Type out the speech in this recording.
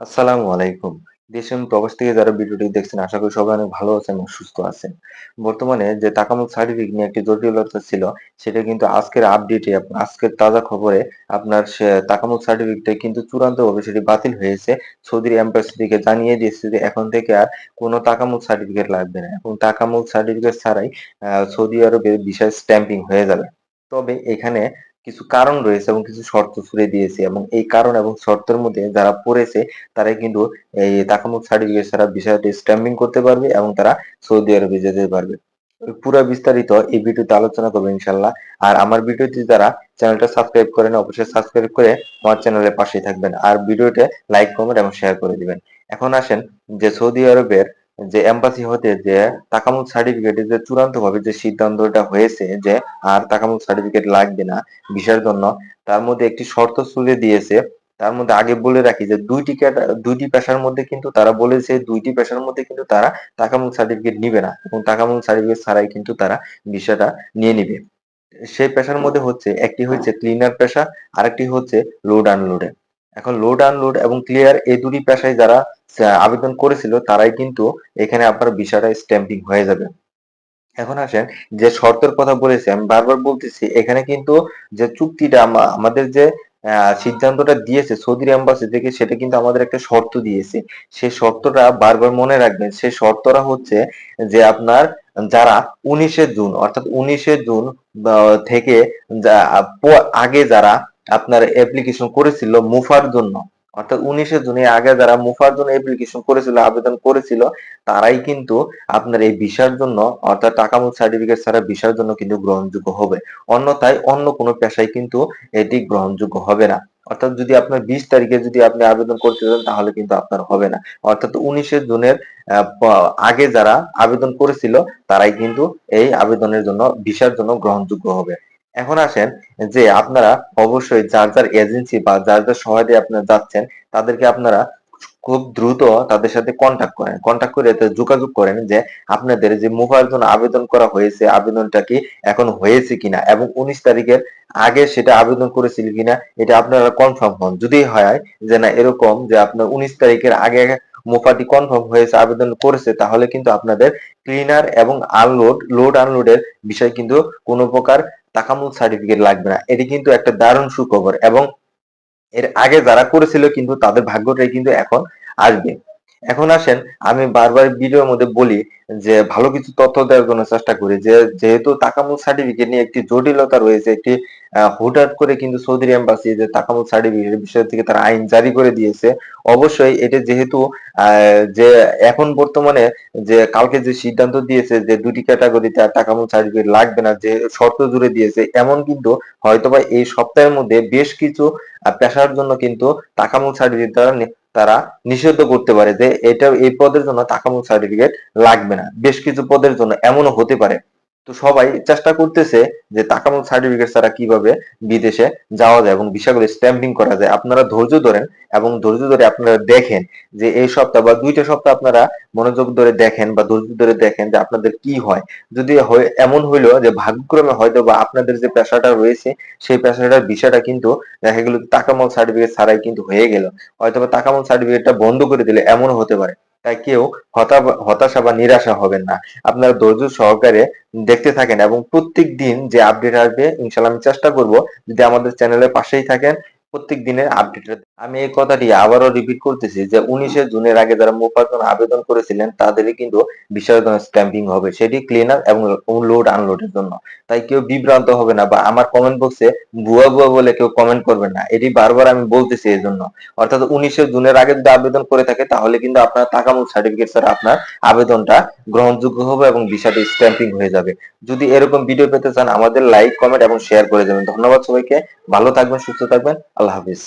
আসসালামু আলাইকুম। দেশ এবং প্রবাস থেকে যারা ভিডিওটি দেখছেন আশা করি সবাই অনেক ভালো আছেন এবং সুস্থ আছেন। বর্তমানে যে টাকামুখ সার্টিফিকেট নিয়ে একটি জটিলতা ছিল সেটা কিন্তু আজকের আপডেটে আজকের তাজা খবরে আপনার সে টাকামুখ সার্টিফিকেটটা কিন্তু চূড়ান্তভাবে সেটি বাতিল হয়েছে। সৌদির এম্বাসি থেকে জানিয়ে দিয়েছে যে এখন থেকে আর কোনো টাকামুখ সার্টিফিকেট লাগবে না। এবং টাকামুখ সার্টিফিকেট ছাড়াই সৌদি আরবে ভিসা স্ট্যাম্পিং হয়ে যাবে। তবে এখানে কিছু কারণ রয়েছে এবং কিছু শর্ত ছুড়ে দিয়েছে এবং এই কারণ এবং শর্তের মধ্যে যারা পড়েছে তারাই কিন্তু এই তাকামুক সার্টিফিকেট ছাড়া ভিসাটি স্ট্যাম্পিং করতে পারবে এবং তারা সৌদি আরবে যেতে পারবে। পুরা বিস্তারিত এই ভিডিওতে আলোচনা করবো ইনশাল্লাহ। আর আমার ভিডিওটি যারা চ্যানেলটা সাবস্ক্রাইব করেন অবশ্যই সাবস্ক্রাইব করে আমার চ্যানেলের পাশেই থাকবেন আর ভিডিওতে লাইক কমেন্ট এবং শেয়ার করে দিবেন। এখন আসেন যে সৌদি আরবের যে এম্বাসি হতে যে তাকামুক সার্টিফিকেটের যে চূড়ান্ত ভাবে যে সিদ্ধান্তটা হয়েছে যে আর তাকামুক সার্টিফিকেট লাগবে না ভিসার জন্য, তার মধ্যে একটি শর্ত ছুড়ে দিয়েছে। তার মধ্যে আগে বলে রাখি যে দুইটি পেশার মধ্যে কিন্তু তারা বলেছে দুইটি পেশার মধ্যে কিন্তু তারা তাকামুক সার্টিফিকেট নিবে না এবং তাকামুক সার্টিফিকেট ছাড়াই কিন্তু তারা ভিসাটা নিয়ে নিবে। সেই পেশার মধ্যে হচ্ছে একটি হচ্ছে ক্লিনার পেশা, আরেকটি হচ্ছে লোড আনলোডের। এখন লোড আনলোড এবং ক্লিয়ার এই দুটি পেশায় যারা আবেদন করেছিল তারাই কিন্তু এখানে আপনার ভিসাটা স্ট্যাম্পিং হয়ে যাবে। এখন আসেন যে শর্তের কথা বলেছি আমি বারবার বলতেছি এখানে কিন্তু যে চুক্তিটা আমাদের যে সিদ্ধান্তটা দিয়েছে সৌদি এম্বাসি থেকে সেটা কিন্তু আমাদের একটা শর্ত দিয়েছে। সেই শর্তটা বারবার মনে রাখবেন। সেই শর্তটা হচ্ছে যে আপনার যারা 19শে জুন অর্থাৎ 19শে জুন থেকে আগে যারা আপনার অ্যাপ্লিকেশন করেছিল মুফার জন্য, অর্থাৎ 19শে জুনে আগে যারা মুফার জন্য অ্যাপ্লিকেশন করেছিল আবেদন করেছিল তারাই কিন্তু আপনার এই ভিসার জন্য অর্থাৎ টাকামুখ সার্টিফিকেট ছাড়া ভিসার জন্য কিন্তু গ্রহণযোগ্য হবে। অন্যথায় অন্য কোনো পেশায় কিন্তু এটি গ্রহণযোগ্য হবে না। অর্থাৎ যদি আপনার 20 তারিখে যদি আপনি আবেদন করতে চান তাহলে কিন্তু আপনার হবে না। অর্থাৎ 19শে জুনের আগে যারা আবেদন করেছিল তারাই কিন্তু এই আবেদনের জন্য ভিসার জন্য গ্রহণযোগ্য হবে। এখন আসেন যে আপনারা অবশ্যই যার যার এজেন্সি বা যার যার সহায়তায় আপনারা যাচ্ছেন তাদেরকে আপনারা খুব দ্রুত তাদের সাথে কন্টাক্ট করে এতে যোগাযোগ করেন যে আপনাদের যে মুভার জন্য আবেদন করা হয়েছে আবেদনটা কি এখন হয়েছে কিনা এবং 19 তারিখের আগে সেটা আবেদন করেছিল কিনা এটা আপনারা কনফার্ম হন। যদি হয় যে না এরকম যে আপনার 19 তারিখের আগে মুফাটি কনফার্ম হয়েছে আবেদন করেছে তাহলে কিন্তু আপনাদের ক্লিনার এবং লোড আনলোডের বিষয় কিন্তু কোনো প্রকার তাকামুল সার্টিফিকেট লাগবে না। এটি কিন্তু একটা দারুণ সুখবর এবং এর আগে যারা করেছিল কিন্তু তাদের ভাগ্যটাই কিন্তু এখন আসবে। এখন আসেন আমি বারবার ভিডিওর মধ্যে বলি যে ভালো কিছু তথ্য দেওয়ার জন্য চেষ্টা করি যে যেহেতু তাকামুল সার্টিফিকেট নিয়ে একটি জটিলতা রয়েছে একটি হুটহাট করে কিন্তু সৌদি এম্বাসি যে তাকামুল সার্টিফিকেটের বিষয় থেকে তারা আইন জারি করে দিয়েছে। অবশ্যই এটা যেহেতু যে এখন বর্তমানে যে কালকে যে সিদ্ধান্ত দিয়েছে যে দুটি ক্যাটাগরিতে আর তাকামুল সার্টিফিকেট লাগবে না যে শর্ত জুড়ে দিয়েছে এমন কিন্তু হয়তোবা এই সপ্তাহের মধ্যে বেশ কিছু পেশার জন্য কিন্তু তাকামুল সার্টিফিকেট তারা নিষিদ্ধ করতে পারে যে এটা এই পদের জন্য তাকামুল সার্টিফিকেট লাগবে না। বেশ কিছু পদের জন্য এমনও হতে পারে। তো সবাই চেষ্টা করতেছে যে তাকামুল সার্টিফিকেট ছাড়া কিভাবে বিদেশে যাওয়া যায় এবং ভিসাগুলো স্ট্যাম্পিং করা যায়। আপনারা ধৈর্য ধরেন এবং ধৈর্য ধরে আপনারা দেখেন যে এই সপ্তাহ বা 2টা সপ্তাহ আপনারা মনোযোগ ধরে দেখেন বা ধৈর্য ধরে দেখেন যে আপনাদের কি হয়। যদি এমন হইলো যে ভাগ্যক্রমে হয়তো বা আপনাদের যে পেশাটা রয়েছে সেই পেশাটার ভিসাটা কিন্তু দেখা গেল তাকামুল সার্টিফিকেট ছাড়াই কিন্তু হয়ে গেল। হয়তোবা তাকামুল সার্টিফিকেটটা বন্ধ করে দিলে এমনও হতে পারে। তাই কেউ হতাশা বা নিরাশা হবেন না। আপনারা ধৈর্য সহকারে দেখতে থাকেন এবং প্রত্যেক দিন যে আপডেট আসবে ইনশাল্লাহ আমি চেষ্টা করব যদি আমাদের চ্যানেলের পাশেই থাকেন প্রত্যেক দিনের আপডেট। আমি এই কথাটি আবারও রিপিট করতেছি যে 19শে জুনের আগে যারা মুফার জন্য আবেদন করেছিলেন তাদেরই কিন্তু ভিসার জন্য স্ট্যাম্পিং হবে সেটি ক্লিনার এবং লোড আনলোডের জন্য। তাই কেউ বিভ্রান্ত হবে না বা আমার কমেন্ট বক্সে ভুয়া বলে কেউ কমেন্ট করবেন না। এটি বারবার আমি বলতেছি এজন্য। অর্থাৎ 19শে জুনের আগে যদি আবেদন করে থাকে তাহলে কিন্তু আপনার তাকামুল সার্টিফিকেট ছাড়া আপনার আবেদনটা গ্রহণযোগ্য হবে এবং ভিসাটি স্ট্যাম্পিং হয়ে যাবে। যদি এরকম ভিডিও পেতে চান আমাদের লাইক কমেন্ট এবং শেয়ার করে যাবেন। ধন্যবাদ সবাইকে। ভালো থাকবেন সুস্থ থাকবেন। আল্লাহ হাফিজ।